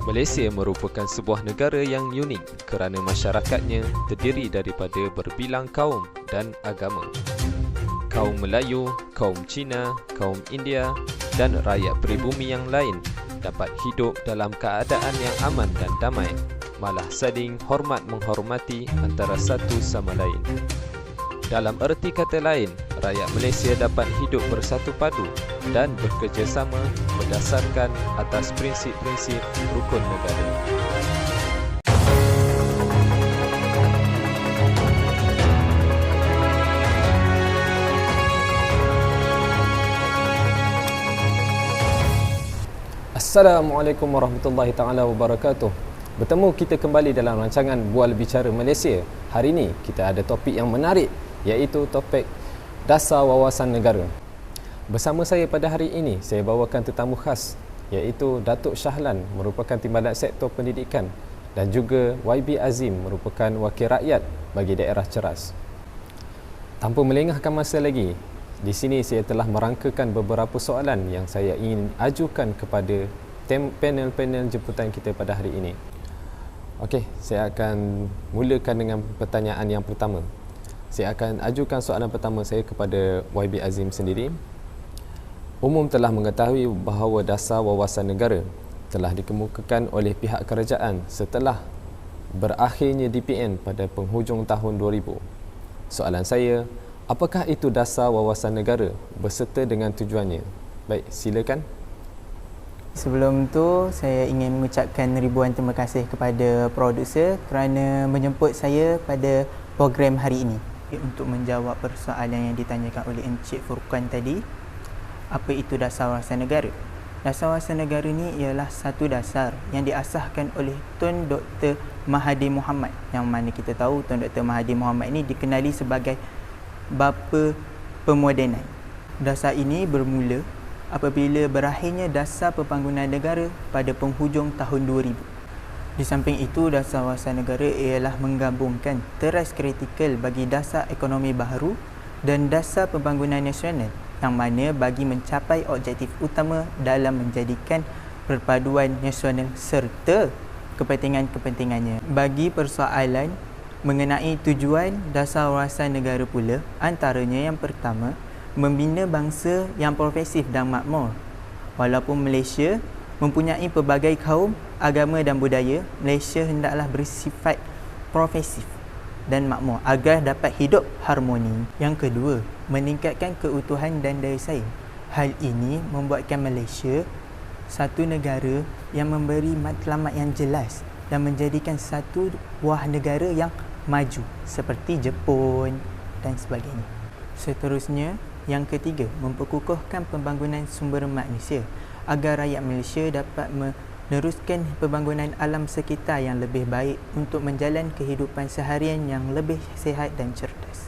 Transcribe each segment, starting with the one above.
Malaysia merupakan sebuah negara yang unik kerana masyarakatnya terdiri daripada berbilang kaum dan agama. Kaum Melayu, kaum Cina, kaum India dan rakyat pribumi yang lain dapat hidup dalam keadaan yang aman dan damai, malah saling hormat menghormati antara satu sama lain. Dalam erti kata lain, rakyat Malaysia dapat hidup bersatu padu dan bekerjasama berdasarkan atas prinsip-prinsip rukun negara. Assalamualaikum warahmatullahi taala wabarakatuh. Bertemu kita kembali dalam rancangan Bual Bicara Malaysia. Hari ini kita ada topik yang menarik, iaitu topik dasar wawasan negara. Bersama saya pada hari ini, saya bawakan tetamu khas, iaitu Datuk Shahlan, merupakan Timbalan Sektor Pendidikan, dan juga YB Azim, merupakan Wakil Rakyat bagi Daerah Ceras. Tanpa melengahkan masa lagi, di sini saya telah merangkakan beberapa soalan yang saya ingin ajukan kepada panel-panel jemputan kita pada hari ini. Okey, saya akan mulakan dengan pertanyaan yang pertama. Saya akan ajukan soalan pertama saya kepada YB Azim sendiri. Umum telah mengetahui bahawa dasar wawasan negara telah dikemukakan oleh pihak kerajaan setelah berakhirnya DPN pada penghujung tahun 2000. Soalan saya, apakah itu dasar wawasan negara berserta dengan tujuannya? Baik, silakan. Sebelum tu, saya ingin mengucapkan ribuan terima kasih kepada produser kerana menjemput saya pada program hari ini. Untuk menjawab persoalan yang ditanyakan oleh Encik Furqan tadi, apa itu dasar wawasan negara? Dasar wawasan negara ni ialah satu dasar yang diasaskan oleh Tun Dr. Mahathir Mohamad, yang mana kita tahu Tun Dr. Mahathir Mohamad ini dikenali sebagai bapa pemodenan. Dasar ini bermula apabila berakhirnya dasar pembangunan negara pada penghujung tahun 2000. Di samping itu, dasar wawasan negara ialah menggabungkan teras kritikal bagi dasar ekonomi baharu dan dasar pembangunan nasional, yang mana bagi mencapai objektif utama dalam menjadikan perpaduan nasional serta kepentingan-kepentingannya. Bagi persoalan mengenai tujuan dasar wawasan negara pula, antaranya yang pertama, membina bangsa yang progresif dan makmur. Walaupun Malaysia mempunyai pelbagai kaum, agama dan budaya, Malaysia hendaklah bersifat progresif dan makmur agar dapat hidup harmoni. Yang kedua, meningkatkan keutuhan dan daya saing. Hal ini membuatkan Malaysia satu negara yang memberi matlamat yang jelas dan menjadikan satu buah negara yang maju seperti Jepun dan sebagainya. Seterusnya, yang ketiga, memperkukuhkan pembangunan sumber manusia agar rakyat Malaysia dapat meneruskan pembangunan alam sekitar yang lebih baik untuk menjalani kehidupan seharian yang lebih sihat dan cerdas.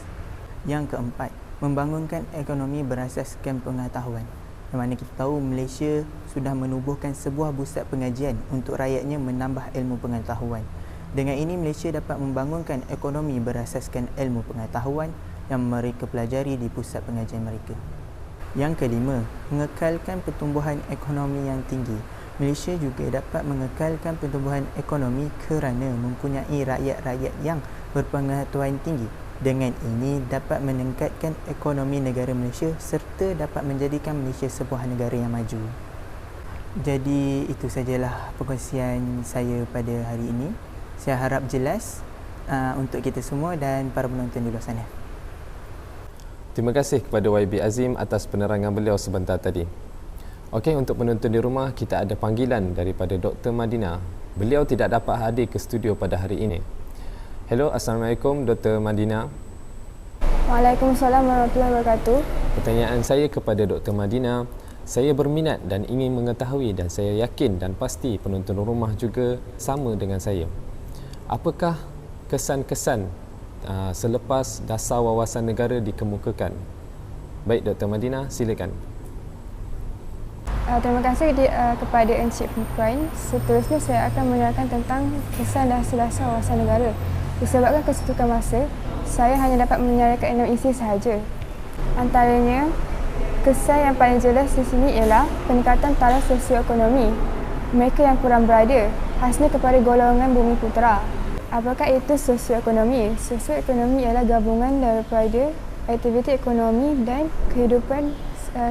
Yang keempat, membangunkan ekonomi berasaskan pengetahuan. Yang mana kita tahu Malaysia sudah menubuhkan sebuah pusat pengajian untuk rakyatnya menambah ilmu pengetahuan. Dengan ini Malaysia dapat membangunkan ekonomi berasaskan ilmu pengetahuan yang mereka pelajari di pusat pengajian mereka. Yang kelima, mengekalkan pertumbuhan ekonomi yang tinggi. Malaysia juga dapat mengekalkan pertumbuhan ekonomi kerana mempunyai rakyat-rakyat yang berpengetahuan tinggi. Dengan ini dapat meningkatkan ekonomi negara Malaysia serta dapat menjadikan Malaysia sebuah negara yang maju. Jadi itu sajalah perkongsian saya pada hari ini. Saya harap jelas untuk kita semua dan para penonton di luar sana. Terima kasih kepada YB Azim atas penerangan beliau sebentar tadi. Okey, untuk penonton di rumah, kita ada panggilan daripada Dr. Madina. Beliau tidak dapat hadir ke studio pada hari ini. Hello, Assalamualaikum Dr. Madina. Waalaikumsalam warahmatullahi wabarakatuh. Pertanyaan saya kepada Dr. Madina, saya berminat dan ingin mengetahui dan saya yakin dan pasti penonton rumah juga sama dengan saya. Apakah kesan-kesan selepas dasar wawasan negara dikemukakan? Baik, Dr. Madina, silakan. Terima kasih kepada Encik Furqan. Seterusnya saya akan menerangkan tentang kesan dasar-dasar wawasan negara. Disebabkan kesetukan masa, saya hanya dapat menyarikan 6 isi sahaja. Antaranya, kesan yang paling jelas di sini ialah peningkatan taraf sosioekonomi. mereka yang kurang berada, khasnya kepada golongan bumi putera. Apakah itu sosioekonomi? Sosioekonomi ialah gabungan daripada aktiviti ekonomi dan kehidupan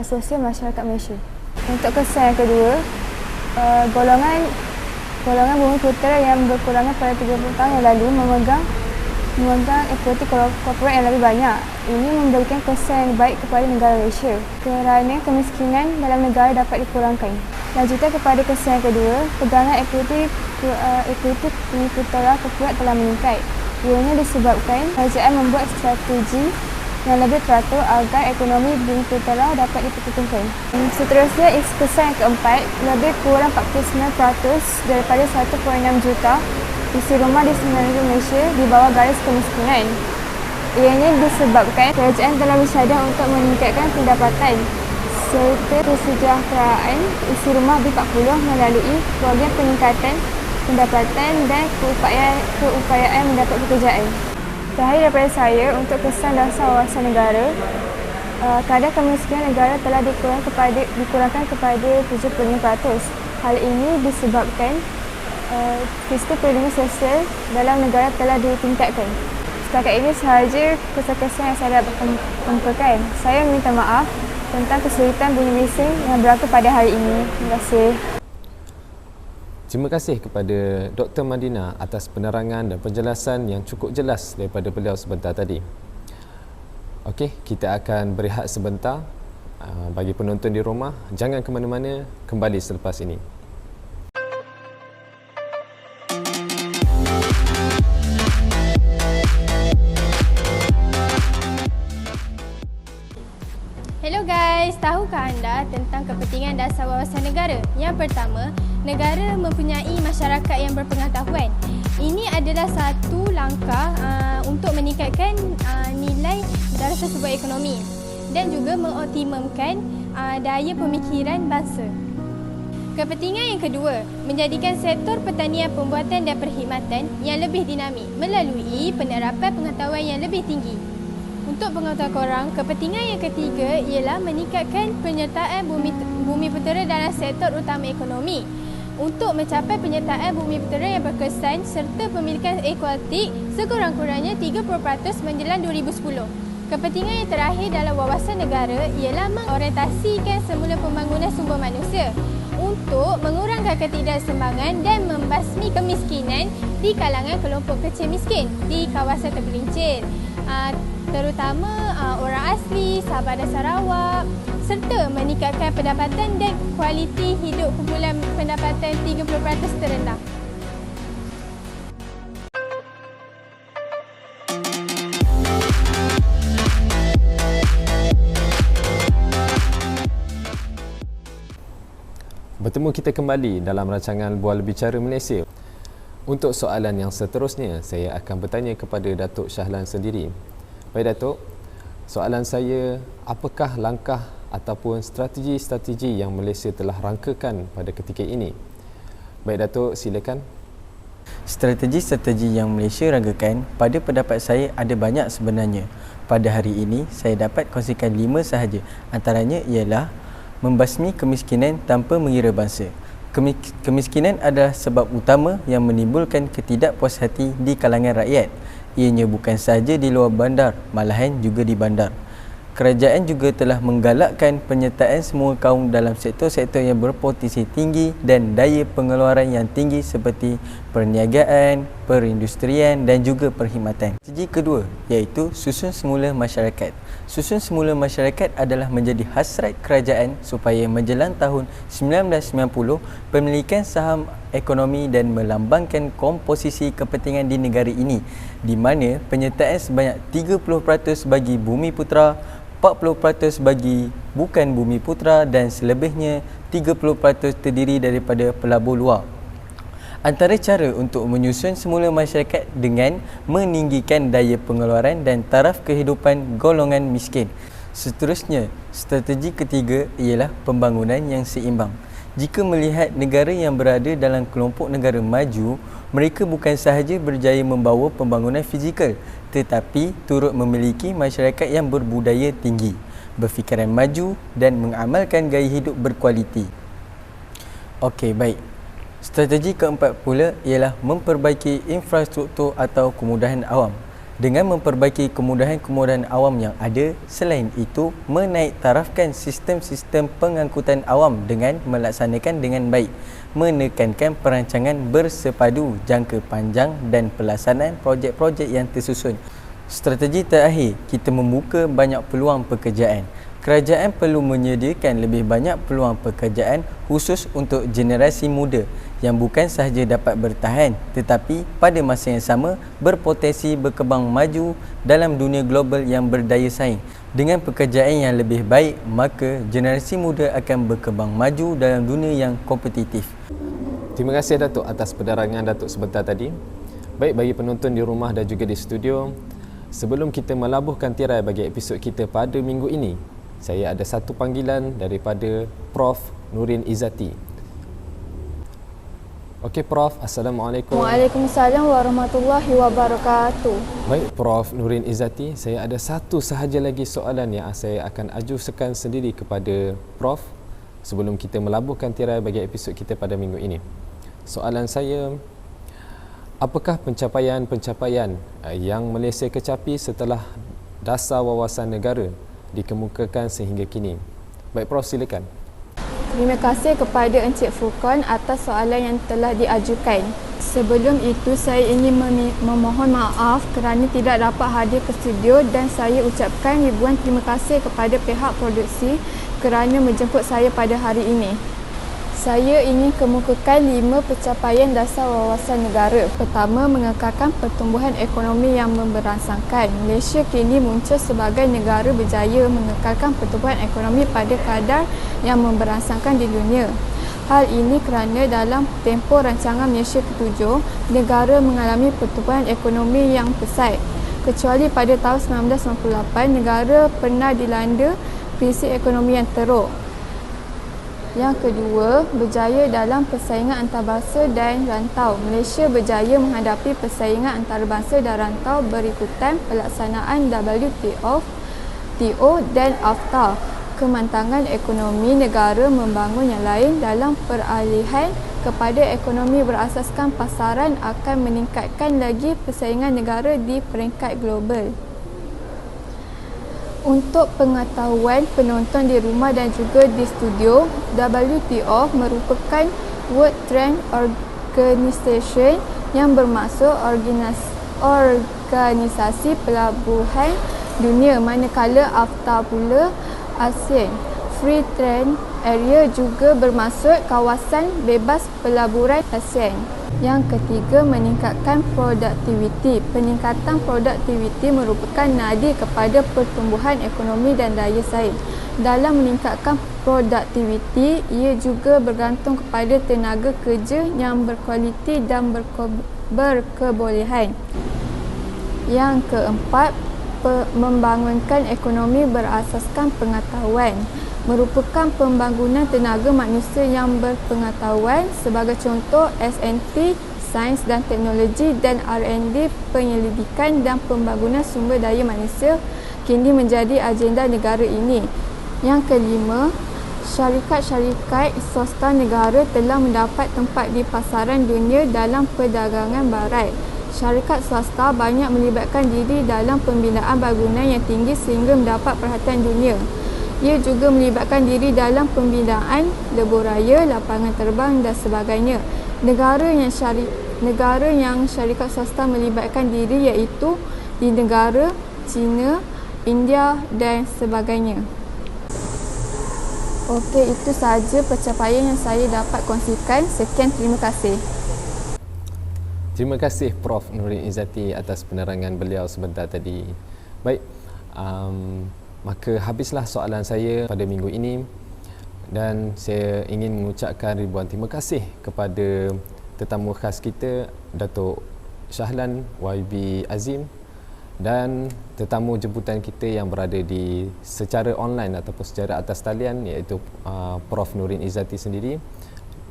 sosial masyarakat Malaysia. Untuk kesan yang kedua, golongan bumi putera yang berkurangan pada 30 tahun yang lalu memegang equity korporat yang lebih banyak. Ini memberikan kesan yang baik kepada negara Malaysia kerana kemiskinan dalam negara dapat dikurangkan. Lanjutan kepada kesan yang kedua, pegangan equity bumi putera korporat telah meningkat. Ianya disebabkan kerajaan membuat strategi yang lebih teratur agar ekonomi bumi putera dapat diperkukuhkan. Seterusnya, kesan yang keempat, lebih kurang 49% daripada 1.6 juta isi rumah di seluruh Malaysia di bawah garis kemiskinan. Ianya disebabkan kerajaan telah bersadar untuk meningkatkan pendapatan serta kesejahteraan isi rumah B40 melalui program peningkatan pendapatan dan keupayaan mendapat pekerjaan. Terakhir daripada saya, untuk kesan dasar wawasan negara, kadar kemiskinan negara telah dikurangkan kepada 75%. Hal ini disebabkan sistem perlindungan sosial dalam negara telah ditingkatkan. Setakat ini sahaja kesan-kesan yang saya dapat kemukakan. Saya minta maaf tentang kesulitan bunyi bising yang berlaku pada hari ini. Terima kasih. Terima kasih kepada Dr. Madina atas penerangan dan penjelasan yang cukup jelas daripada beliau sebentar tadi. Okey, kita akan berehat sebentar. Bagi penonton di rumah, jangan ke mana-mana, kembali selepas ini. Hello guys, tahukah anda tentang kepentingan dasar wawasan negara? Yang pertama, negara mempunyai masyarakat yang berpengetahuan. Ini adalah satu langkah untuk meningkatkan nilai dalam sebuah ekonomi dan juga mengoptimumkan daya pemikiran bangsa. Kepentingan yang kedua, menjadikan sektor pertanian, pembuatan dan perkhidmatan yang lebih dinamik melalui penerapan pengetahuan yang lebih tinggi. Untuk pengetahuan korang, kepentingan yang ketiga ialah meningkatkan penyertaan bumi putera dalam sektor utama ekonomi untuk mencapai penyertaan bumi putera yang berkesan serta pemilikan ekuatik sekurang-kurangnya 30% menjelang 2010. Kepentingan yang terakhir dalam wawasan negara ialah mengorientasikan semula pembangunan sumber manusia untuk mengurangkan ketidakseimbangan dan membasmi kemiskinan di kalangan kelompok kecil miskin di kawasan tergelincir, terutama orang asli Sabah dan Sarawak, serta meningkatkan pendapatan dan kualiti hidup kumpulan pendapatan 30% terendah. Bertemu kita kembali dalam rancangan Bual Bicara Malaysia. Untuk soalan yang seterusnya, saya akan bertanya kepada Datuk Shahlan sendiri. Baik Datuk, soalan saya, apakah langkah ataupun strategi-strategi yang Malaysia telah rangkakan pada ketika ini? Baik Datuk, silakan. Strategi-strategi yang Malaysia rangkakan, pada pendapat saya ada banyak sebenarnya. Pada hari ini, saya dapat kongsikan 5 sahaja. Antaranya ialah membasmi kemiskinan tanpa mengira bangsa. Kemiskinan adalah sebab utama yang menimbulkan ketidakpuashati di kalangan rakyat. Ianya bukan sahaja di luar bandar, malahan juga di bandar. Kerajaan juga telah menggalakkan penyertaan semua kaum dalam sektor-sektor yang berpotensi tinggi dan daya pengeluaran yang tinggi seperti perniagaan, perindustrian dan juga perkhidmatan. Strategi kedua iaitu susun semula masyarakat. Susun semula masyarakat adalah menjadi hasrat kerajaan supaya menjelang tahun 1990 pemilikan saham ekonomi dan melambangkan komposisi kepentingan di negara ini di mana penyertaan sebanyak 30% bagi bumi putera, 40% bagi bukan bumi putera dan selebihnya 30% terdiri daripada pelabur luar. Antara cara untuk menyusun semula masyarakat dengan meninggikan daya pengeluaran dan taraf kehidupan golongan miskin. Seterusnya, strategi ketiga ialah pembangunan yang seimbang. Jika melihat negara yang berada dalam kelompok negara maju, mereka bukan sahaja berjaya membawa pembangunan fizikal tetapi turut memiliki masyarakat yang berbudaya tinggi, berfikiran maju dan mengamalkan gaya hidup berkualiti. Okey, baik. Strategi keempat pula ialah memperbaiki infrastruktur atau kemudahan awam. Dengan memperbaiki kemudahan-kemudahan awam yang ada, selain itu menaik tarafkan sistem-sistem pengangkutan awam dengan melaksanakan dengan baik, menekankan perancangan bersepadu jangka panjang dan pelaksanaan projek-projek yang tersusun. Strategi terakhir, kita membuka banyak peluang pekerjaan. Kerajaan perlu menyediakan lebih banyak peluang pekerjaan khusus untuk generasi muda yang bukan sahaja dapat bertahan tetapi pada masa yang sama berpotensi berkembang maju dalam dunia global yang berdaya saing. Dengan pekerjaan yang lebih baik, maka generasi muda akan berkembang maju dalam dunia yang kompetitif. Terima kasih Datuk atas penerangan Datuk sebentar tadi. Baik, bagi penonton di rumah dan juga di studio, sebelum kita melabuhkan tirai bagi episod kita pada minggu ini, saya ada satu panggilan daripada Prof. Nurin Izzati. Okey Prof, Assalamualaikum. Waalaikumsalam warahmatullahi wabarakatuh. Baik Prof. Nurin Izzati, saya ada satu sahaja lagi soalan yang saya akan ajukan sendiri kepada Prof sebelum kita melabuhkan tirai bagi episod kita pada minggu ini. Soalan saya, apakah pencapaian-pencapaian yang Malaysia kecapi setelah Dasar Wawasan Negara dikemukakan sehingga kini? Baik Prof, silakan. Terima kasih kepada Encik Furqan atas soalan yang telah diajukan. Sebelum itu, saya ingin memohon maaf kerana tidak dapat hadir ke studio dan saya ucapkan ribuan terima kasih kepada pihak produksi kerana menjemput saya pada hari ini. Saya ingin kemukakan 5 pencapaian dasar wawasan negara. Pertama, mengekalkan pertumbuhan ekonomi yang memberangsangkan. Malaysia kini muncul sebagai negara berjaya mengekalkan pertumbuhan ekonomi pada kadar yang memberangsangkan di dunia. Hal ini kerana dalam tempoh rancangan Malaysia ke-7, negara mengalami pertumbuhan ekonomi yang pesat. Kecuali pada tahun 1998, negara pernah dilanda krisis ekonomi yang teruk. Yang kedua, berjaya dalam persaingan antarabangsa dan rantau. Malaysia berjaya menghadapi persaingan antarabangsa dan rantau berikutan pelaksanaan WTO dan AFTA. Kemantangan ekonomi negara membangun yang lain dalam peralihan kepada ekonomi berasaskan pasaran akan meningkatkan lagi persaingan negara di peringkat global. Untuk pengetahuan penonton di rumah dan juga di studio, WTO merupakan World Trade Organization yang bermaksud organisasi pelabuhan dunia, manakala AFTA pula ASEAN Free Trade Area juga bermaksud kawasan bebas pelaburan ASEAN. Yang ketiga, meningkatkan produktiviti. Peningkatan produktiviti merupakan nadi kepada pertumbuhan ekonomi dan daya saing. Dalam meningkatkan produktiviti, ia juga bergantung kepada tenaga kerja yang berkualiti dan berkebolehan. Yang keempat, membangunkan ekonomi berasaskan pengetahuan. Merupakan pembangunan tenaga manusia yang berpengetahuan, sebagai contoh SNT, Sains dan Teknologi, dan R&D, penyelidikan dan pembangunan sumber daya manusia kini menjadi agenda negara ini. Yang kelima, syarikat-syarikat swasta negara telah mendapat tempat di pasaran dunia dalam perdagangan barat. Syarikat swasta banyak melibatkan diri dalam pembinaan bangunan yang tinggi sehingga mendapat perhatian dunia. Ia juga melibatkan diri dalam pembinaan lebuh raya, lapangan terbang dan sebagainya. Negara yang syarikat swasta melibatkan diri iaitu di negara China, India dan sebagainya. Okey, itu sahaja pencapaian yang saya dapat kongsikan. Sekian, terima kasih. Terima kasih Prof. Nurin Izzati atas penerangan beliau sebentar tadi. Baik, maka habislah soalan saya pada minggu ini dan saya ingin mengucapkan ribuan terima kasih kepada tetamu khas kita, Datuk Shahlan YB Azim, dan tetamu jemputan kita yang berada di secara online ataupun secara atas talian, iaitu Prof. Nurin Izzati sendiri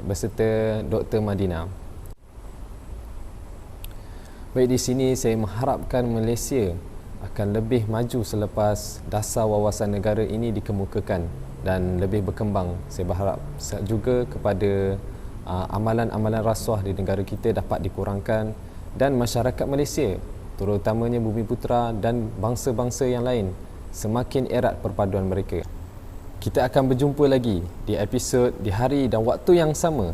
beserta Dr. Madina. Baik, di sini saya mengharapkan Malaysia akan lebih maju selepas Dasar Wawasan Negara ini dikemukakan dan lebih berkembang. Saya berharap juga kepada amalan-amalan rasuah di negara kita dapat dikurangkan dan masyarakat Malaysia, terutamanya Bumiputera dan bangsa-bangsa yang lain, semakin erat perpaduan mereka. Kita akan berjumpa lagi di episod di hari dan waktu yang sama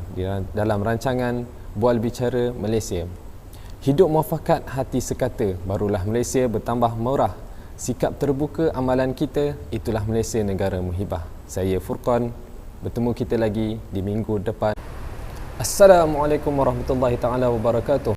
dalam rancangan Bual Bicara Malaysia. Hidup muafakat hati sekata, barulah Malaysia bertambah murah. Sikap terbuka amalan kita, itulah Malaysia negara muhibah. Saya Furqan, bertemu kita lagi di minggu depan. Assalamualaikum warahmatullahi taala wabarakatuh.